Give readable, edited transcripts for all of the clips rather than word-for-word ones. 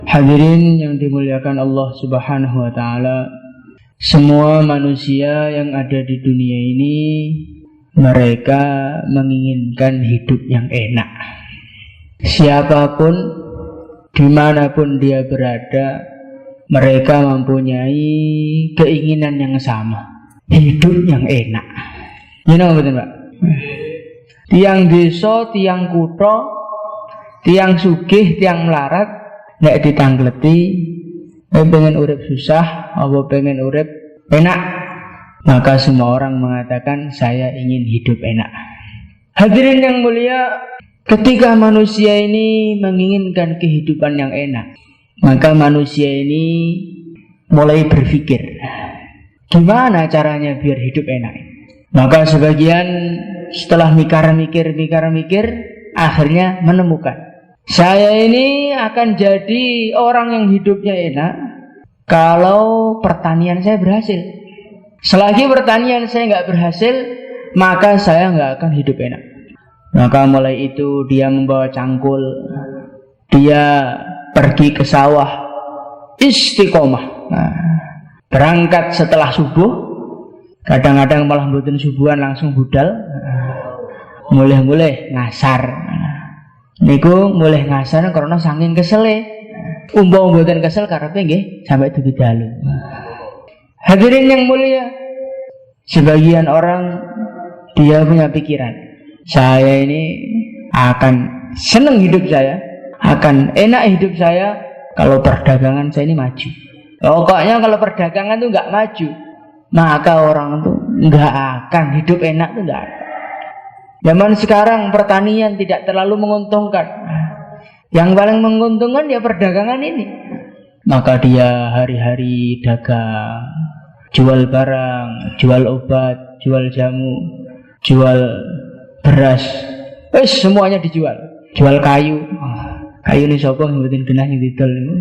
Hadirin yang dimuliakan Allah Subhanahu wa taala, semua manusia yang ada di dunia ini mereka menginginkan hidup yang enak. Siapapun, dimanapun dia berada, mereka mempunyai keinginan yang sama, hidup yang enak. Betul Pak? Tiang desa, tiang kutha, tiang sugih, tiang melarat, nek ditangleti pengen urip susah apa pengen urip enak, maka semua orang mengatakan saya ingin hidup enak. Hadirin yang mulia, ketika manusia ini menginginkan kehidupan yang enak, maka manusia ini mulai berpikir gimana caranya biar hidup enak. Maka sebagian setelah mikir, akhirnya menemukan, saya ini akan jadi orang yang hidupnya enak kalau pertanian saya berhasil. Selagi pertanian saya nggak berhasil, maka saya nggak akan hidup enak. Maka mulai itu dia membawa cangkul, dia pergi ke sawah, istiqomah. Berangkat setelah subuh, kadang-kadang malah mboten subuhan langsung budal, mulai ngasar. Niku mulai ngasar karena saking kesele. Umpama mboten kesel karepe nggih sampai dugi dalu. Hadirin yang mulia, sebagian orang dia punya pikiran, saya ini akan senang hidup saya, akan enak hidup saya kalau perdagangan saya ini maju. Pokoknya kalau perdagangan itu nggak maju, maka orang itu nggak akan hidup enak, itu nggak ada. Zaman sekarang pertanian tidak terlalu menguntungkan. Yang paling menguntungkan ya perdagangan ini. Maka dia hari-hari dagang, jual barang, jual obat, jual jamu, jual beras, semuanya dijual. Jual kayu. Kayu ini sapa sing mboten genah sing didol niku.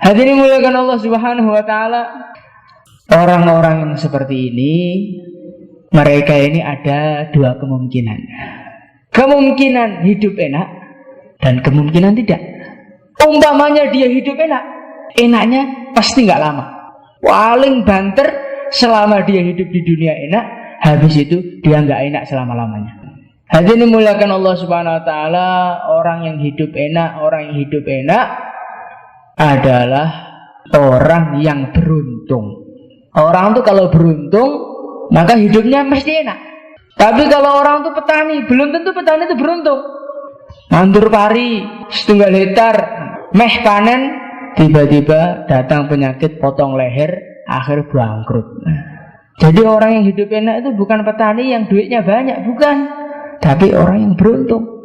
Hadirin muliakan Allah Subhanahu wa taala. Orang-orang yang seperti ini, mereka ini ada dua kemungkinan. Kemungkinan hidup enak dan kemungkinan tidak. Umpamanya dia hidup enak, enaknya pasti nggak lama. Paling banter selama dia hidup di dunia enak, habis itu dia nggak enak selama-lamanya. Hadirin muliakan Allah Subhanahu wa taala, orang yang hidup enak adalah orang yang beruntung. Orang tuh kalau beruntung maka hidupnya mesti enak. Tapi kalau orang itu petani, belum tentu petani itu beruntung. Nandur pari setunggal hektar, meh panen, tiba-tiba datang penyakit potong leher, akhir bangkrut. Jadi orang yang hidup enak itu bukan petani yang duitnya banyak, bukan, tapi orang yang beruntung.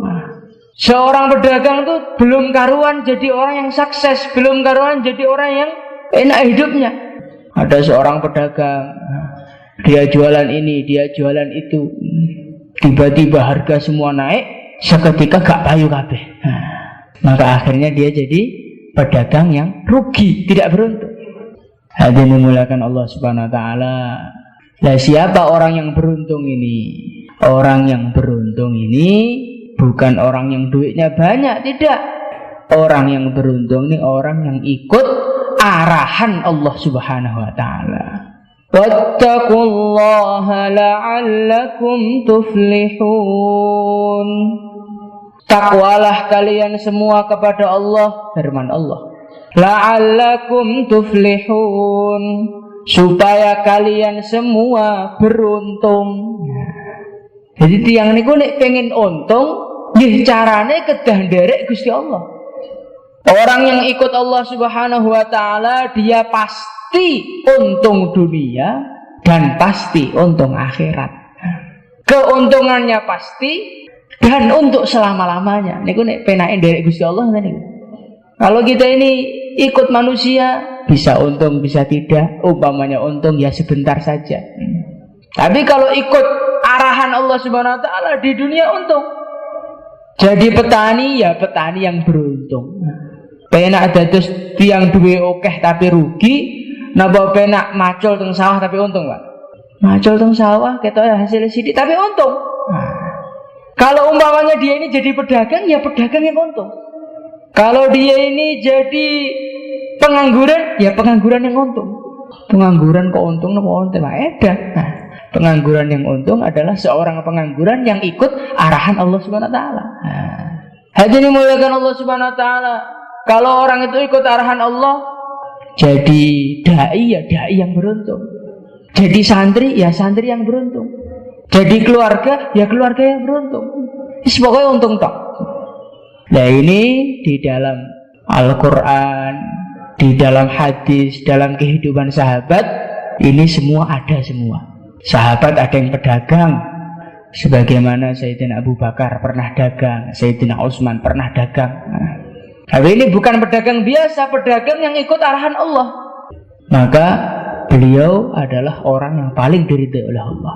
Seorang pedagang itu belum karuan jadi orang yang sukses, belum karuan jadi orang yang enak hidupnya. Ada seorang pedagang, dia jualan ini, dia jualan itu, tiba-tiba harga semua naik, seketika gak payu kabeh. Maka akhirnya dia jadi pedagang yang rugi, tidak beruntung. Hadirin memuliakan Allah Subhanahu wa taala. Lah siapa orang yang beruntung ini? Orang yang beruntung ini bukan orang yang duitnya banyak, tidak. Orang yang beruntung ini orang yang ikut arahan Allah Subhanahu wa taala. Wattaqullaha la'allakum tuflihun. Takwalah kalian semua kepada Allah, firman Allah. La'allakum tuflihun, supaya kalian semua beruntung. Jadi tiang niku nek pengen untung, nggih carane kedah nderek Gusti Allah. Orang yang ikut Allah Subhanahu wa taala, dia pasti untung dunia dan pasti untung akhirat. Keuntungannya pasti dan untuk selama-lamanya. Niku nek penake nderek Gusti Allah niku. Kalau kita ini ikut manusia, bisa untung bisa tidak. Umpamanya untung ya sebentar saja. Tapi kalau ikut arahan Allah Subhanahu wa taala, di dunia untung. Jadi petani ya petani yang beruntung. Penak dados tiang duwe akeh tapi rugi, napa penak macul teng sawah tapi untung, Pak? Macul teng sawah ketok hasil sithik tapi untung. Kalau umpamanya dia ini jadi pedagang, ya pedagang yang untung. Kalau dia ini jadi pengangguran, ya pengangguran yang untung. Pengangguran kok untung nopo untung edan. Nah, pengangguran yang untung adalah seorang pengangguran yang ikut arahan Allah Subhanahu wa taala. Nah, hadirin muliakan Allah Subhanahu wa taala. Kalau orang itu ikut arahan Allah, jadi dai ya dai yang beruntung. Jadi santri ya santri yang beruntung. Jadi keluarga ya keluarga yang beruntung. Pokoknya untung tok. Nah ini di dalam Al-Quran, di dalam hadis, dalam kehidupan sahabat, ini semua ada semua. Sahabat ada yang pedagang, sebagaimana Sayyidina Abu Bakar pernah dagang, Sayyidina Utsman pernah dagang. Nah, tapi ini bukan pedagang biasa, pedagang yang ikut arahan Allah. Maka beliau adalah orang yang paling diridhai oleh Allah.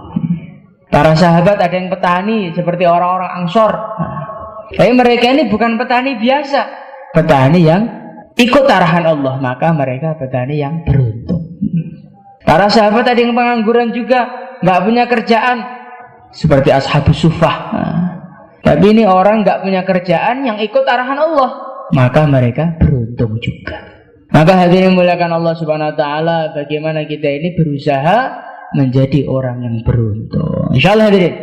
Para sahabat ada yang petani seperti orang-orang Ansor. Nah, tapi mereka ini bukan petani biasa, petani yang ikut arahan Allah, maka mereka petani yang beruntung. Para sahabat ada yang pengangguran juga, nggak punya kerjaan, seperti Ashabus Suffah. Nah, tapi ini orang nggak punya kerjaan yang ikut arahan Allah, maka mereka beruntung juga. Maka hadirin muliakan Allah Subhanahu Wa Taala, bagaimana kita ini berusaha menjadi orang yang beruntung. Insyaallah hadirin.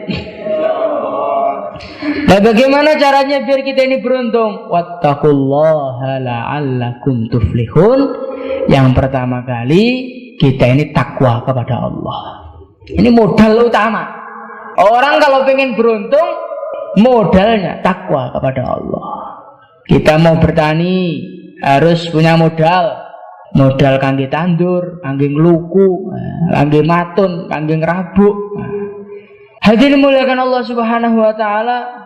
Nah, bagaimana caranya biar kita ini beruntung? Wattaqullaha la'allakum tuflihun. Yang pertama kali kita ini takwa kepada Allah. Ini modal utama. Orang kalau pengen beruntung, modalnya takwa kepada Allah. Kita mau bertani harus punya modal. Modal kangge tandur, kangge ngluku, kangge matun, kangge ngerabuk. Hadirin muliakan Allah Subhanahu wa taala.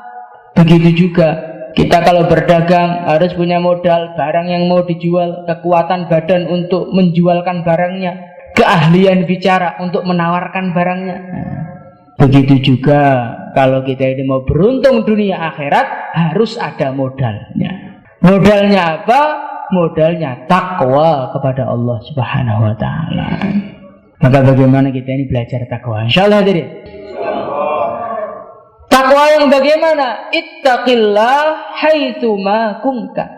Begitu juga kita kalau berdagang harus punya modal, barang yang mau dijual, kekuatan badan untuk menjualkan barangnya, keahlian bicara untuk menawarkan barangnya. Begitu juga kalau kita ini mau beruntung dunia akhirat, harus ada modalnya. Modalnya apa? Modalnya takwa kepada Allah Subhanahu wa taala. Maka bagaimana kita ini belajar takwa? Insyaallah hadirin. Takwa yang bagaimana? Ittaqillah haitsu ma kunta.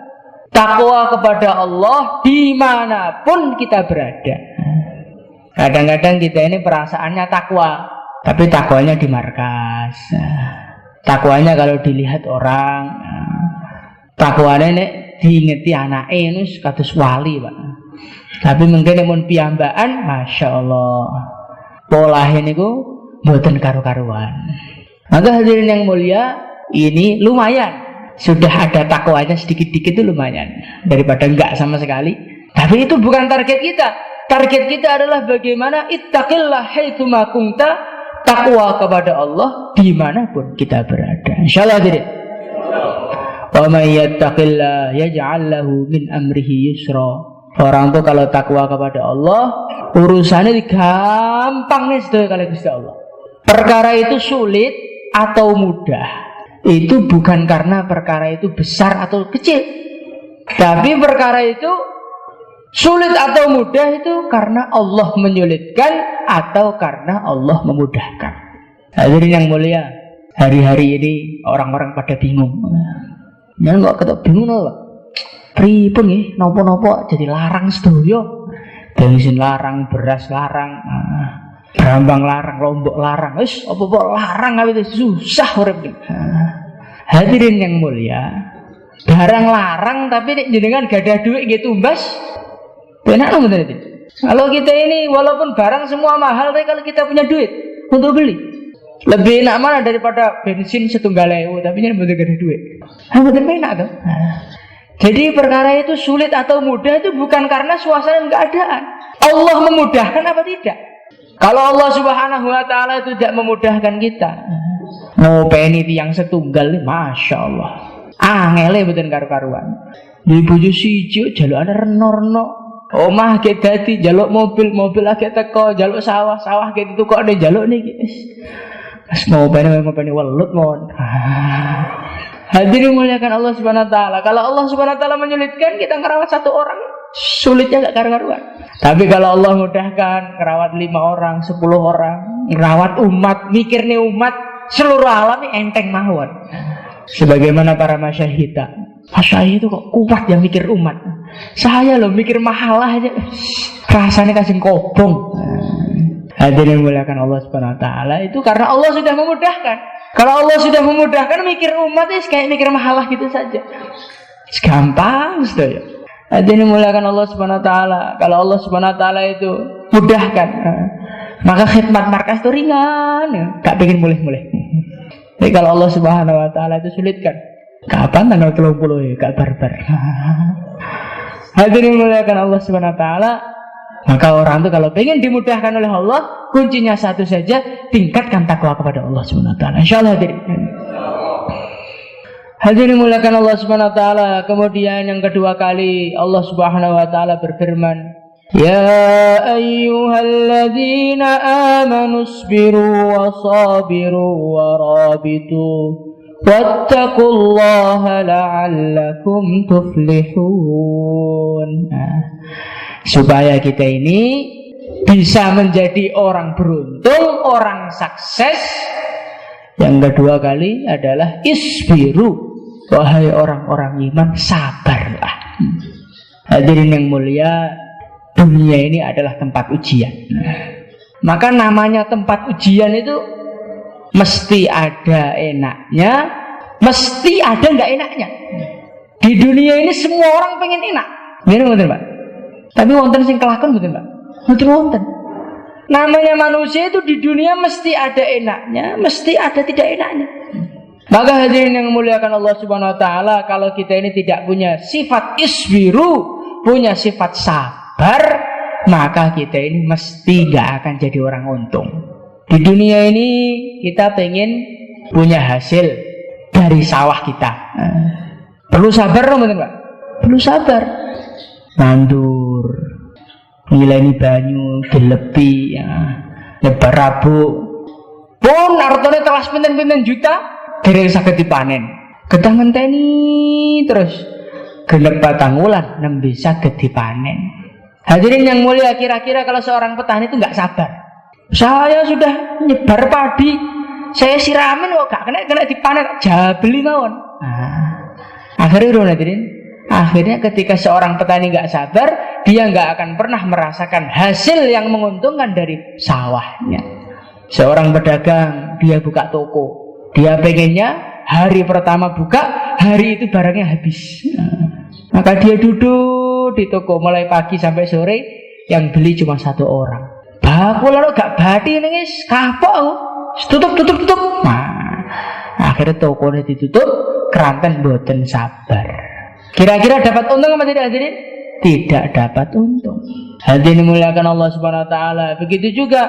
Takwa kepada Allah dimanapun kita berada. Kadang-kadang kita ini perasaannya takwa, tapi takwanya di markas. Takwanya kalau dilihat orang, takwanya nek diingeti anake ini kados wali, Pak. Tapi mungkin mun piyambakan, masya Allah, polahe niku mboten karu-karuan. Maka hadirin yang mulia, ini lumayan. Sudah ada takwanya sedikit-sedikit itu lumayan daripada enggak sama sekali. Tapi itu bukan target kita. Target kita adalah bagaimana ittaqillah haitsu ma kunta, takwa kepada Allah dimanapun kita berada. Insyaallah hadirin. Wa may yattaqillah yaj'al lahu min amrihi yusra. Orang tuh kalau takwa kepada Allah, urusannya gampang nih sedaya kali Gusti Allah. Perkara itu sulit atau mudah, itu bukan karena perkara itu besar atau kecil, tapi perkara itu sulit atau mudah itu karena Allah menyulitkan atau karena Allah memudahkan. Hadirin yang mulia, hari-hari ini orang-orang pada bingung. Jangan kok ketok bingung loh. Pripun nggih napa-napa jadi larang sedoyo. Bensin larang, beras larang, Brambang larang, Lombok larang, wis apa-apa larang awit susah urip. Hadirin yang mulia, barang larang tapi nek jenengan gadah duit nggih tumbas, penak mboten itu. Kalau kita ini walaupun barang semua mahal, tapi kalau kita punya duit untuk beli, lebih enak mana daripada bensin 1.000 tapi jangan mboten gadah duit. Mboten penak to. Jadi perkara itu sulit atau mudah itu bukan karena suasana keadaan. Allah memudahkan apa tidak? Kalau Allah Subhanahu wa taala itu tidak memudahkan kita, ngopeni tiyang setunggal, masya Allah, angele mboten karu-karuan. Di bojo siji jalukane reno-reno, omah ge dadi jaluk mobil lagi teko, jaluk sawah ge ditukokne jaluk niki. Wis ngopeni welut mon. Hadirin muliakan Allah Subhanahu wa taala. Kalau Allah Subhanahu wa taala menyulitkan, kita ngerawat satu orang, sulitnya enggak karu-karuan. Tapi kalau Allah mudahkan, ngerawat 5 orang, 10 orang, ngerawat umat, mikir nih umat, seluruh alam ini enteng mawon. Sebagaimana para masyayikh itu kok kuat yang mikir umat. Saya loh mikir mahalah aja rasanya kasih kobong. Hadirin muliakan Allah Subhanahu wa taala, itu karena Allah sudah memudahkan. Kalau Allah sudah memudahkan, mikir umat itu kayak mikir mahalah gitu saja. Gampang saja. Hadirin muliakan Allah Subhanahu wa taala. Kalau Allah Subhanahu wa taala itu mudahkan, maka khidmat markas itu ringan, gak pengen mulih-mulih. Tapi kalau Allah Subhanahu wa taala itu sulitkan. Kapan tanggal 30 ya, gak barbar. Hadirin muliakan Allah Subhanahu wa taala, maka orang itu kalau pengen dimudahkan oleh Allah, kuncinya satu saja, tingkatkan takwa kepada Allah Subhanahu wa taala. Insyaallah hadirin. Hadirin muliakan Allah Subhanahu wa taala. Kemudian yang kedua kali Allah Subhanahu wa taala berfirman, ya ayyuhalladzina amanu isbiru wa sabiru wa rabitu wattaqullaha la'allakum tuflihun. Supaya kita ini bisa menjadi orang beruntung, orang sukses. Yang kedua kali adalah isbiru, wahai orang-orang iman, sabarlah. Hadirin yang mulia, dunia ini adalah tempat ujian. Maka namanya tempat ujian itu mesti ada enaknya, mesti ada nggak enaknya. Di dunia ini semua orang pengen enak, bener Pak. Tapi wonten sing kelakon betul Pak. Wonten. Namanya manusia itu di dunia mesti ada enaknya, mesti ada tidak enaknya. Maka hadirin yang memuliakan Allah Subhanahu wa taala, kalau kita ini tidak punya sifat isbiru, punya sifat sabar, maka kita ini mesti gak akan jadi orang untung. Di dunia ini kita pengen punya hasil dari sawah kita. Perlu sabar betul Pak? Perlu sabar. Nandur, ngileni banyu, gelepi, nyebar rabuk. Pun artone telas pinten-pinten juta, dereng saged dipanen. Kedah ngenteni terus genep 4 wulan nembe saged dipanen. Hadirin yang mulia, kira-kira kalau seorang petani itu enggak sabar. Saya sudah nyebar padi, saya siramin kok gak kena dipanen, jabeli mawon. Akhirnya ketika seorang petani nggak sabar, dia nggak akan pernah merasakan hasil yang menguntungkan dari sawahnya. Seorang pedagang, dia buka toko, dia pengennya hari pertama buka, hari itu barangnya habis. Maka dia duduk di toko mulai pagi sampai sore, yang beli cuma 1 orang. Baku lalu gak bati nengis, kapok, tutup. Akhirnya tokonya ditutup, keranten boten sabar. Kira-kira dapat untung apa tidak hadirin? Tidak dapat untung. Hadirin muliakan Allah Subhanahu wa taala. Begitu juga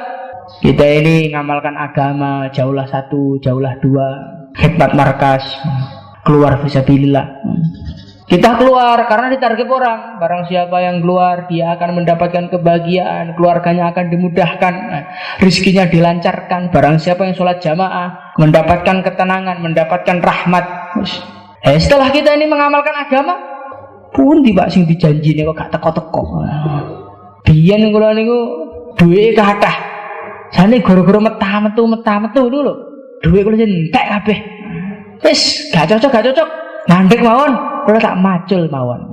kita ini ngamalkan agama, jauhlah 1, jauhlah 2, khidmat markas, keluar fisabilillah. Kita keluar karena ditarget orang. Barang siapa yang keluar, dia akan mendapatkan kebahagiaan, keluarganya akan dimudahkan, rezekinya dilancarkan. Barang siapa yang sholat jamaah, mendapatkan ketenangan, mendapatkan rahmat. Setelah kita ini mengamalkan agama, pun tiba sing dijanjine kok gak teko-teko. Biyen kula niku duwe kathah. Jane gara-gara metu dulu. Duwe kula entek kabeh. Wis gak cocok. Mandek mawon, kula tak macul mawon.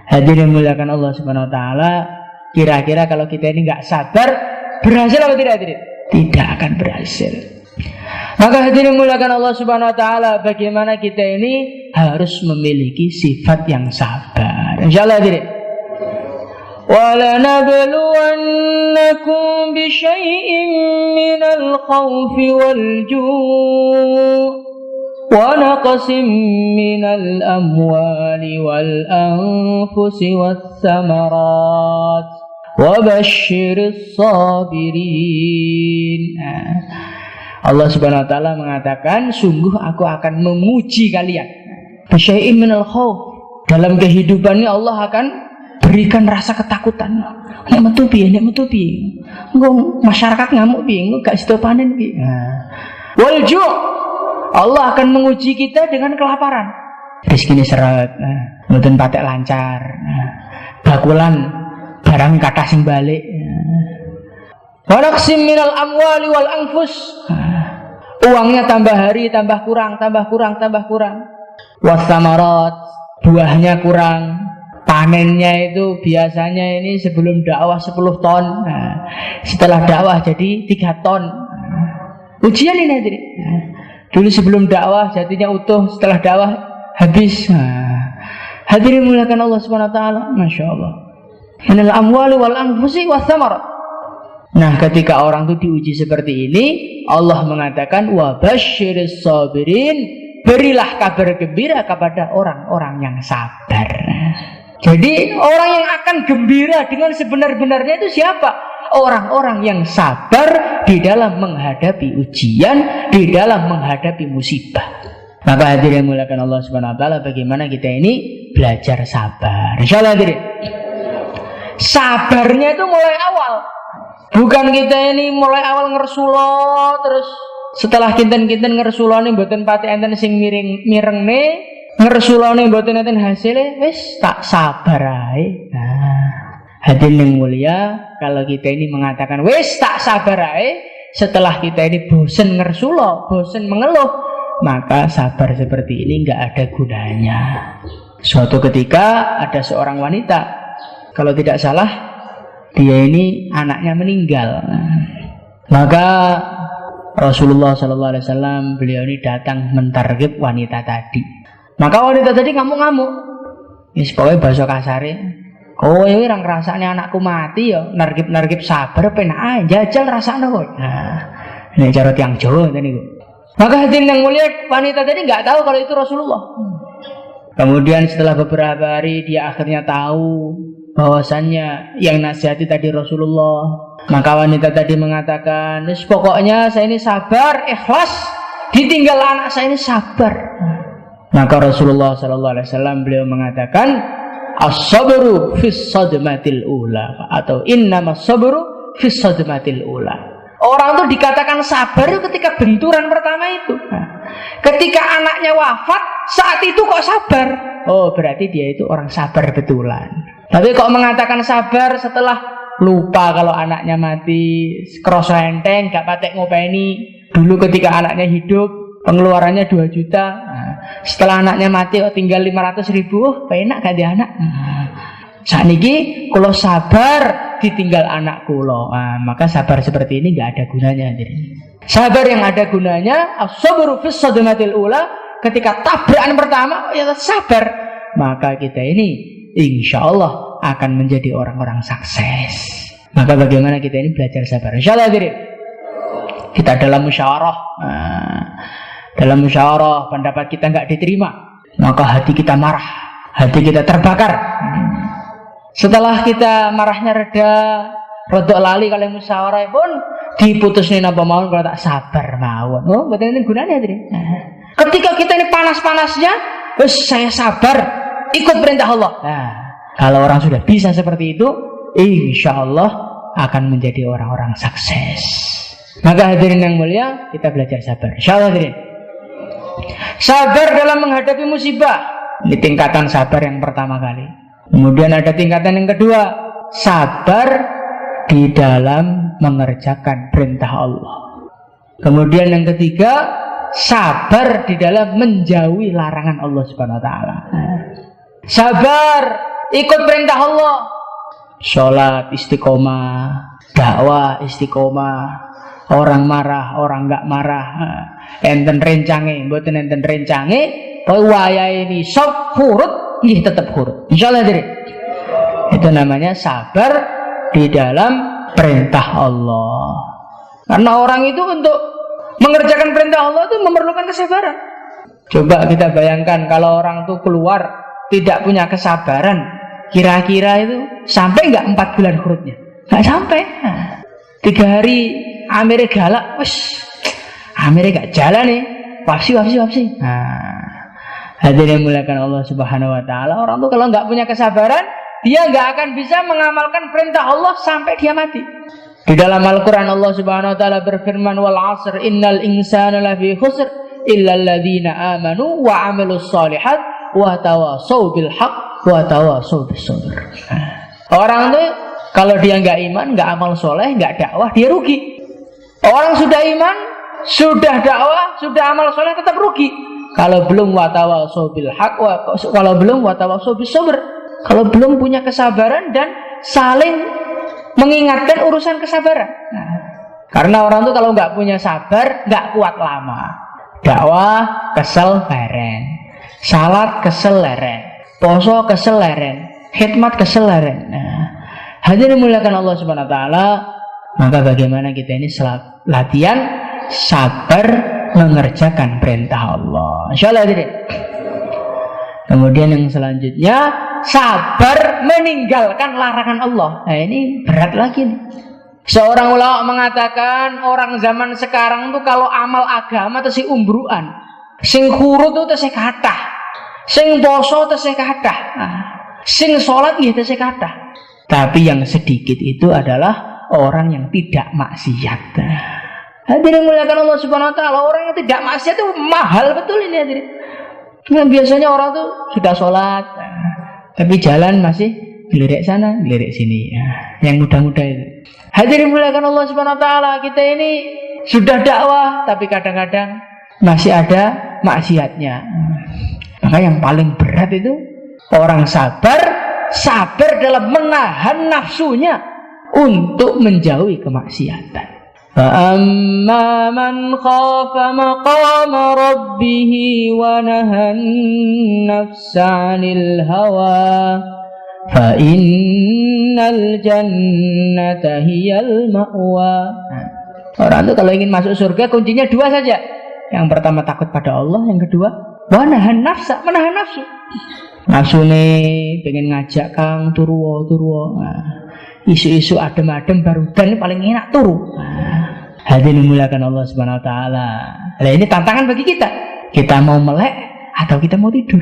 Hadirin muliakan Allah Subhanahu wa taala, kira-kira kalau kita ini enggak sabar, berhasil atau tidak hadirin? Tidak akan berhasil. Maka hadirin muliakan Allah Subhanahu wa taala, bagaimana kita ini harus memiliki sifat yang sabar. Insyaallah hadirin. وَلَنَبْلُوَنَّكُمْ بِشَيْءٍ مِّنَ الْخَوْفِ وَالْجُوعِ وَنَقْصٍ مِّنَ الْأَمْوَالِ وَالْأَنفُسِ وَالثَّمَرَاتِ وَبَشِّرِ الصَّابِرِينَ. Allah Subhanahu wa taala mengatakan, sungguh aku akan menguji kalian. Bisyai'in minal khauf. Dalam kehidupan ini Allah akan berikan rasa ketakutan. Nek metu piye? Engko masyarakat ngamuk piye? Engko gak sida panen piye? Wal ju'. Allah akan menguji kita dengan kelaparan. Rezekine seret, mboten patek lancar. Bakulan barang kathah sing balik. Wa naqsim minal amwali wal anfus. Uangnya tambah hari tambah kurang, tambah kurang, tambah kurang. Wasamarat, buahnya kurang. Panennya itu biasanya ini sebelum dakwah 10 ton. Nah, setelah dakwah jadi 3 ton. Ujian ini hadirin. Dulu sebelum dakwah jadinya utuh, setelah dakwah habis. Hadirin muliakan Allah Subhanahu wa taala, Masya Allah. Minal amwali wal anfusi was samarat. Nah, ketika orang itu diuji seperti ini, Allah mengatakan wa basyiris sabirin, berilah kabar gembira kepada orang-orang yang sabar. Jadi orang yang akan gembira dengan sebenar-benarnya itu siapa? Orang-orang yang sabar di dalam menghadapi ujian, di dalam menghadapi musibah. Maka hadirin muliakan Allah Subhanahu wa taala, bagaimana kita ini belajar sabar. Insyaallah hadirin. Sabarnya itu mulai awal. Bukan kita ini mulai awal ngersulo terus setelah kinten-kinten ngersulone mboten pati enten sing mirengne, ngersulone mboten enten hasile, wis tak sabar ae. Nah, hadirin yang mulia, kalau kita ini mengatakan wis tak sabar ae, setelah kita ini bosen ngersulo, bosen mengeluh, maka sabar seperti ini enggak ada gunanya. Suatu ketika ada seorang wanita, kalau tidak salah dia ini anaknya meninggal. Maka Rasulullah SAW beliau ini datang mentargib wanita tadi. Maka wanita tadi ngamuk-ngamuk. Ini pokoknya bahasa kasare. Oh ini orang rasanya anakku mati ya. Nargib sabar penak jajal rasanya kok. Nah, ini cara tiang Jawa tadi. Maka hadirin yang mulia, wanita tadi nggak tahu kalau itu Rasulullah. Kemudian setelah beberapa hari dia akhirnya tahu bahwasannya yang nasihati tadi Rasulullah. Maka wanita tadi mengatakan, pokoknya saya ini sabar, ikhlas, ditinggal anak saya ini sabar. Maka Rasulullah SAW beliau mengatakan, as-sabru fis sadmatil ula, atau innamas sabru fis sadmatil ula. Orang itu dikatakan sabar itu ketika benturan pertama itu. Ketika anaknya wafat, saat itu kok sabar? Oh, berarti dia itu orang sabar betulan. Tapi kok mengatakan sabar setelah lupa kalau anaknya mati, kroso enteng, gak patek ngopeni. Dulu ketika anaknya hidup, pengeluarannya 2 juta. Nah, setelah anaknya mati kok tinggal 500.000, penak gak di anak. Saat ini kalau sabar ditinggal anak kulo, maka sabar seperti ini gak ada gunanya. Sabar yang ada gunanya, as-sabru fis sadmatil ula, ketika tabrakan pertama ya sabar, maka kita ini insya Allah akan menjadi orang-orang sukses. Maka bagaimana kita ini belajar sabar? Insya Allah diri. Kita dalam musyawarah, dalam musyawarah pendapat kita nggak diterima, maka hati kita marah, hati kita terbakar. Setelah kita marahnya reda, rodok lali kalau musyawarah pun diputusnya napa mawon kalau tak sabar mawon. Oh, betul ini gunanya diri. Ketika kita ini panas-panasnya, saya sabar, ikut perintah Allah. Nah, kalau orang sudah bisa seperti itu, insya Allah akan menjadi orang-orang sukses. Maka hadirin yang mulia, kita belajar sabar. Insya Allah hadirin. Sabar dalam menghadapi musibah. Ini tingkatan sabar yang pertama kali. Kemudian ada tingkatan yang kedua, sabar di dalam mengerjakan perintah Allah. Kemudian yang ketiga, sabar di dalam menjauhi larangan Allah Subhanahu wa taala. Sabar ikut perintah Allah, sholat istiqomah, dakwah istiqomah, orang marah, orang enggak marah, enten rencange, mboten enten rencange, wayahe ini sop hurut, nggih tetep hurut. Insyaallah diri. Itu namanya sabar di dalam perintah Allah. Karena orang itu untuk mengerjakan perintah Allah itu memerlukan kesabaran. Coba kita bayangkan kalau orang itu keluar tidak punya kesabaran, kira-kira itu sampai nggak 4 bulan hurufnya? Nggak sampai. 3 hari Amir galak, wes Amir gak jalan nih, wapsi. Hadirin muliakan Allah Subhanahu wa taala, orang tuh kalau nggak punya kesabaran, dia nggak akan bisa mengamalkan perintah Allah sampai dia mati. Di dalam Al-Quran Allah Subhanahu wa taala berfirman, wal 'asr innal insana lafi khusr illa alladziina amanu wa 'amilus shalihat wa tawassaw bil haqq wa tawassaw bis sabr. Orang itu kalau dia nggak iman, nggak amal soleh, nggak dakwah, dia rugi. Orang sudah iman, sudah dakwah, sudah amal soleh tetap rugi. Kalau belum watawasau bil haq, kalau belum watawasau bis sabr, kalau belum punya kesabaran dan saling mengingatkan urusan kesabaran. Nah, karena orang tuh kalau nggak punya sabar nggak kuat lama. Dakwah kesel leren, salat kesel leren, poso kesel leren, khidmat kesel leren. Nah, hadirin dimuliakan Allah Subhanahu Wa Taala, maka bagaimana kita ini latihan sabar mengerjakan perintah Allah. Insyaallah hadirin. Kemudian yang selanjutnya sabar meninggalkan larangan Allah. Nah ini berat lagi nih. Seorang ulama mengatakan orang zaman sekarang tuh kalau amal agama tuh si umbruan, sing khurut tuh si kathah, sing poso tuh si kathah, sing sholat ya tuh si kathah. Tapi yang sedikit itu adalah orang yang tidak maksiat. Hadirin muliakan Allah Subhanahu Wa Taala, orang yang tidak maksiat itu mahal betul ini hadirin. Nah, biasanya orang tuh sudah sholat, tapi jalan masih lirik sana, lirik sini. Yang mudah-mudah itu. Hadirin muliakan Allah Subhanahu Wa Taala, kita ini sudah dakwah, tapi kadang-kadang masih ada maksiatnya. Maka yang paling berat itu orang sabar dalam menahan nafsunya untuk menjauhi kemaksiatan. فَأَمَّا مَنْ خَافَ مَقَامَ رَبِّهِ وَنَهَى النَّفْسَ عَنِ الْهَوَى فَإِنَّ الْجَنَّةَ هِيَ الْمَأْوَى. Orang itu kalau ingin masuk surga kuncinya dua saja. Yang pertama takut pada Allah, yang kedua wanahan nafsa, menahan nafsu. Nafsu nih pengen ngajak Kang turu. Isu-isu adem-adem barudan ini paling enak turu. Hadirin dimuliakan Allah Subhanahu Wa Taala. Nah, ini tantangan bagi kita. Kita mau melek atau kita mau tidur.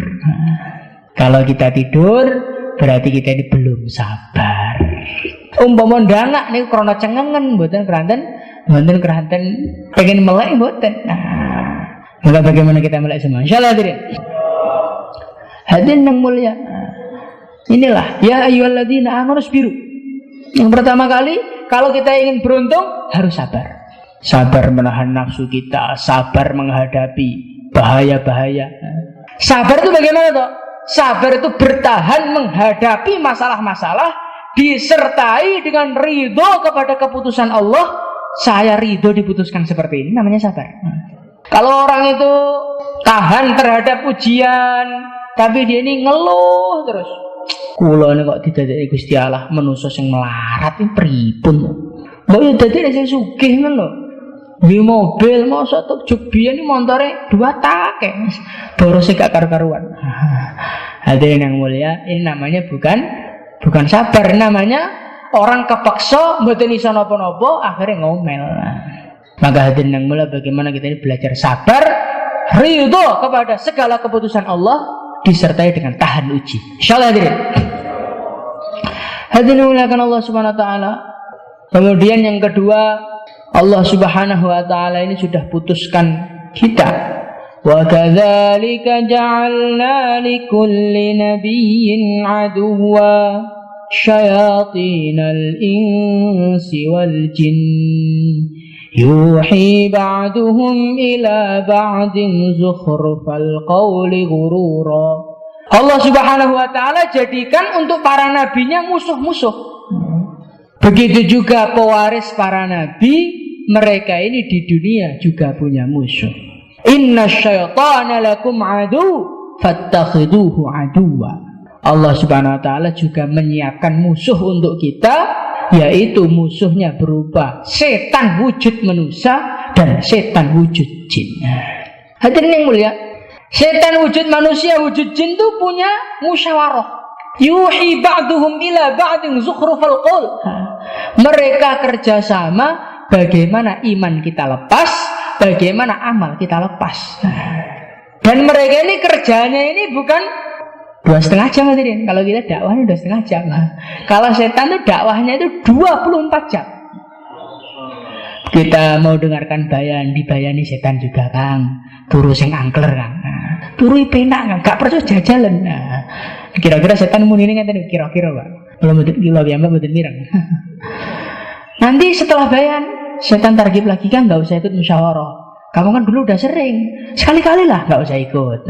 Kalau kita tidur berarti kita ini belum sabar. Umpama ndanak niku krana cengengen mboten keranten pengen melek mboten. Maka bagaimana kita melek semua? Insyaallah hadirin. Hadirin yang mulia. Inilah ya ayyuhalladzina amanu sabiru. Yang pertama kali, kalau kita ingin beruntung, harus sabar. Sabar menahan nafsu kita, sabar menghadapi bahaya-bahaya. Sabar itu bagaimana toh? Sabar itu bertahan menghadapi masalah-masalah, disertai dengan ridho kepada keputusan Allah. Saya ridho diputuskan seperti ini, namanya sabar. Kalau orang itu tahan terhadap ujian, tapi dia ini ngeluh terus. Kula ini kok didadekne Gusti Allah manusa sing melarat iki pripun? Mbok yo dadi sing sugih ngono. Di mobil mosok tok jogbian iki montore 2 tak. Borose gak karu-karuan. Hadirin yang mulia, ini namanya bukan sabar, namanya orang kepaksa mboten iso napa-napa akhirnya ngomel. Maka hadirin yang mulia, bagaimana kita ini belajar sabar, ridho kepada segala keputusan Allah disertai dengan tahan uji. Insyaallah hadirin. Hadirin dimuliakan Allah Subhanahu Wa Taala. Kemudian yang kedua, Allah Subhanahu Wa Taala ini sudah putuskan kita. Wa kadzalika ja'alna likulli nabiyyin aduwwa syayatinal insi wal jin yuhi ba'duhum ila ba'din zukhrufal qawli ghurura. Allah Subhanahu Wa Taala jadikan untuk para nabinya musuh-musuh. Begitu juga pewaris para nabi, mereka ini di dunia juga punya musuh. Inna syaitana lakum adu fattakhiduhu aduwa. Allah Subhanahu Wa Taala juga menyiapkan musuh untuk kita, yaitu musuhnya berupa setan wujud manusia dan setan wujud jin. Hadirin yang mulia, setan wujud manusia, wujud jin itu punya musyawarah. Yuhi ba'duhum ila ba'din zukhrufal qaul. Mereka kerjasama bagaimana iman kita lepas, bagaimana amal kita lepas. Dan mereka ini kerjanya ini bukan 2,5 jam hadirin. Kalau kita dakwahnya 2,5 jam. Kalau setan itu dakwahnya itu 24 jam. Kita mau dengarkan bayan, dibayani setan juga Kang. Turu sing angkler Kang. Turu penak Kang, gak percaya jajalan. Kira-kira setan muni ini ngeten kira-kira Pak. Belum mboten kilo ya Mbak mboten mireng. Nanti setelah bayan, setan targib lagi kan enggak usah ikut musyawarah. Kamu kan dulu udah sering, sekali-kali lah nggak usah ikut.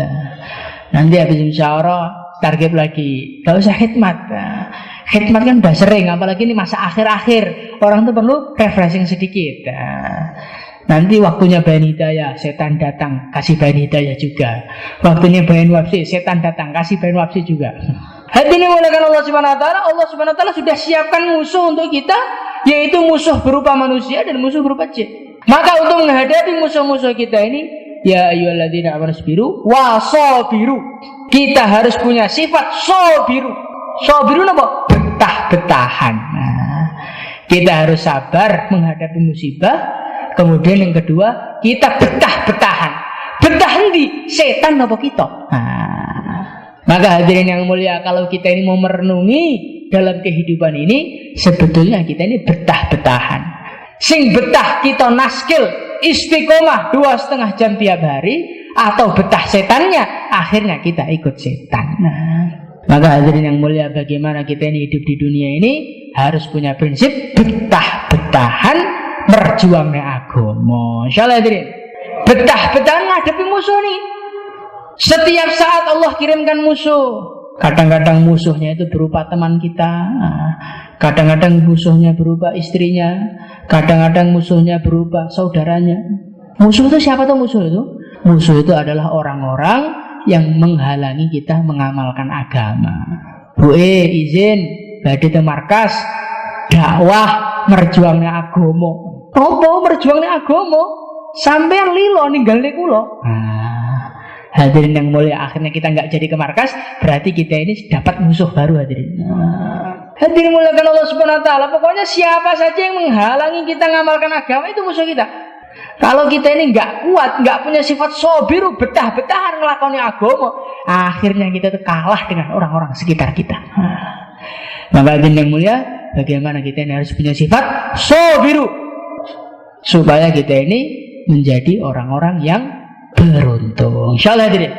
Nanti habis musyawarah target lagi, nggak usah khidmat. Khidmat kan udah sering, apalagi ini masa akhir-akhir, orang tuh perlu refreshing sedikit. Nanti waktunya bayan hidayah, setan datang, kasih bayan hidayah juga. Waktunya bayan wafsi, setan datang, kasih bayan wafsi juga. Hati ini mulakan Allah Subhanahu Wa Taala. Allah Subhanahu Wa Taala sudah siapkan musuh untuk kita, yaitu musuh berupa manusia dan musuh berupa jin. Maka untuk menghadapi musuh-musuh kita ini, ya ayyuhalladzina amanu sabiru wa sabiru. Kita harus punya sifat sabiru. Sabiru apa? Betah-betahan. Kita harus sabar menghadapi musibah. Kemudian yang kedua, kita betah-betahan. Betah di setan apa kita? Maka hadirin yang mulia, kalau kita ini mau merenungi dalam kehidupan ini, sebetulnya kita ini betah-betahan. Sing betah kita naskil istiqomah 2,5 jam tiap hari, atau betah setannya, akhirnya kita ikut setan. Maka hadirin yang mulia, bagaimana kita ini hidup di dunia ini harus punya prinsip betah-betahan merjuangnya agama. Insyaallah hadirin, betah-betahan ngadepi musuh nih. Setiap saat Allah kirimkan musuh. Kadang-kadang musuhnya itu berupa teman kita, kadang-kadang musuhnya berupa istrinya, kadang-kadang musuhnya berupa saudaranya. Musuh itu siapa tuh musuh itu? Musuh itu adalah orang-orang yang menghalangi kita mengamalkan agama. Bu izin badhe teng markas dakwah merjuangnya agama. Apa merjuangnya agama? Sampeyan lilo ninggalne kula. Hadirin yang mulia, akhirnya kita nggak jadi ke markas, berarti kita ini dapat musuh baru hadirin. Hadirin muliakan Allah Subhanahu Wa Taala. Pokoknya siapa saja yang menghalangi kita mengamalkan agama itu musuh kita. Kalau kita ini nggak kuat, nggak punya sifat sobiru, betah-betahan ngelakoni agama, akhirnya kita tuh kalah dengan orang-orang sekitar kita. Maka hadirin yang mulia, bagaimana kita ini harus punya sifat sobiru supaya kita ini menjadi orang-orang yang beruntung. Insyaallah hadirin.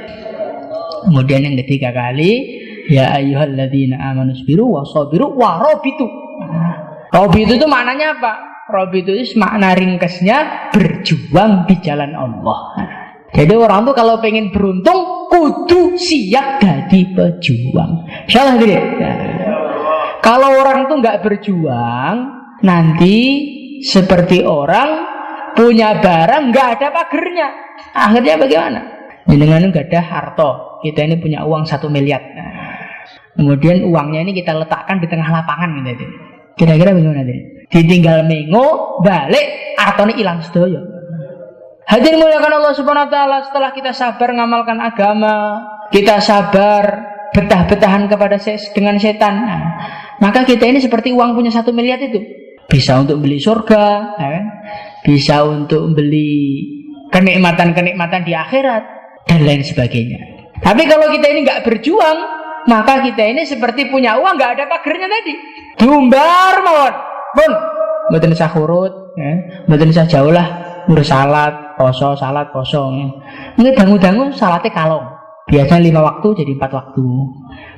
Kemudian yang ketiga kali, ya ayyuhalladzina amanu sabiru wa sabiru wa rabitu. Rabitu itu maknanya apa? Rabitu itu makna ringkasnya berjuang di jalan Allah. Jadi orang tuh kalau pengen beruntung kudu siap jadi pejuang. Insyaallah hadirin. Kalau orang tuh nggak berjuang, nanti seperti orang punya barang nggak ada pagernya. Akhirnya bagaimana? Dengan nggak ada harta, kita ini punya uang 1 miliar. Kemudian uangnya ini kita letakkan di tengah lapangan gitu. Kira-kira bagaimana ini? Ditinggal mengo, balik, hartanya hilang sedoyo. Hadirin muliakan Allah Subhanahu Wa Taala, setelah kita sabar ngamalkan agama, kita sabar betah-betahan kepada dengan setan, maka kita ini seperti uang punya 1 miliar itu. Bisa untuk beli surga, bisa untuk beli kenikmatan-kenikmatan di akhirat dan lain sebagainya. Tapi kalau kita ini nggak berjuang, maka kita ini seperti punya uang nggak ada pagernya tadi. Diumbar mawon, pun mboten usah urut, mboten usah jauh lah, urus salat, poso. Ini dangu-dangu salatnya kalong. Biasanya 5 waktu jadi 4 waktu.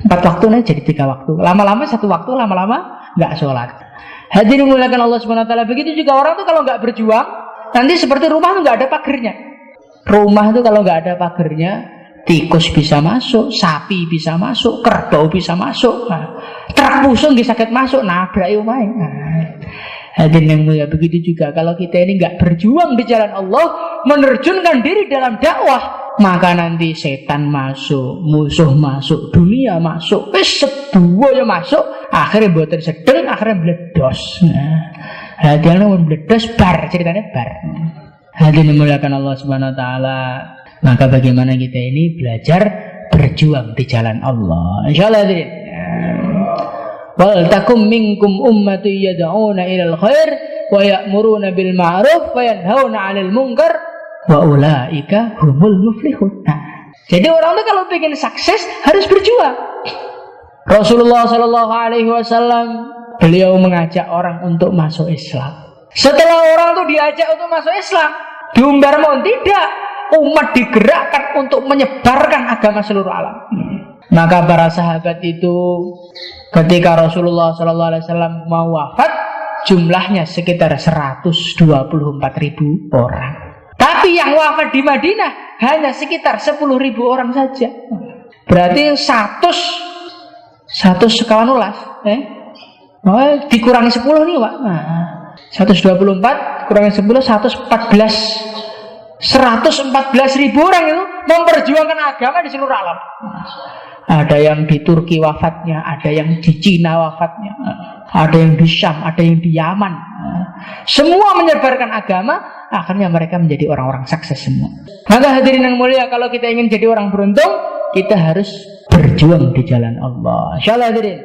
4 waktu nanti jadi 3 waktu. Lama-lama 1 waktu, lama-lama nggak sholat. Hadirin muliakan Allah Subhanahu Wa Taala. Begitu juga orang tuh kalau nggak berjuang, nanti seperti rumah tuh nggak ada pagernya. Rumah tuh kalau nggak ada pagernya, tikus bisa masuk, sapi bisa masuk, kerbau bisa masuk, truk pusung bisa sakit masuk, nabrak omahe. Hadirin yang mulia, begitu juga kalau kita ini nggak berjuang di jalan Allah, menerjunkan diri dalam dakwah, maka nanti setan masuk, musuh masuk, dunia masuk, seduo ya masuk, akhirnya buatan sedeng, akhirnya meledos. Hadirin meledos bar, ceritanya bar. Hadirin dimuliakan Allah Subhanahu Wa Taala. Maka bagaimana kita ini belajar berjuang di jalan Allah. Insyaallah hadirin. Wal takum minkum ummatu yad'una ilal khair wa ya'muruna bil ma'ruf wa yanhauna 'anil munkar wa ulaika humul muflihun. Jadi orang itu kalau ingin sukses harus berjuang. Rasulullah sallallahu alaihi wasallam beliau mengajak orang untuk masuk Islam. Setelah orang itu diajak untuk masuk Islam, diumbar mohon tidak, umat digerakkan untuk menyebarkan agama seluruh alam. Maka para sahabat itu ketika Rasulullah SAW mau wafat, jumlahnya sekitar 124.000 orang. Tapi Tapi yang wafat di Madinah hanya sekitar 10.000 orang saja. Berarti 100 sekawan ulas, dikurangi 10 nih Pak. 124 kurangi 10, 114.000 orang itu memperjuangkan agama di seluruh alam. Ada yang di Turki wafatnya, ada yang di Cina wafatnya, ada yang di Syam, ada yang di Yaman. Semua menyebarkan agama, akhirnya mereka menjadi orang-orang sukses semua. Maka hadirin yang mulia, kalau kita ingin jadi orang beruntung, kita harus berjuang di jalan Allah. Insyaallah hadirin.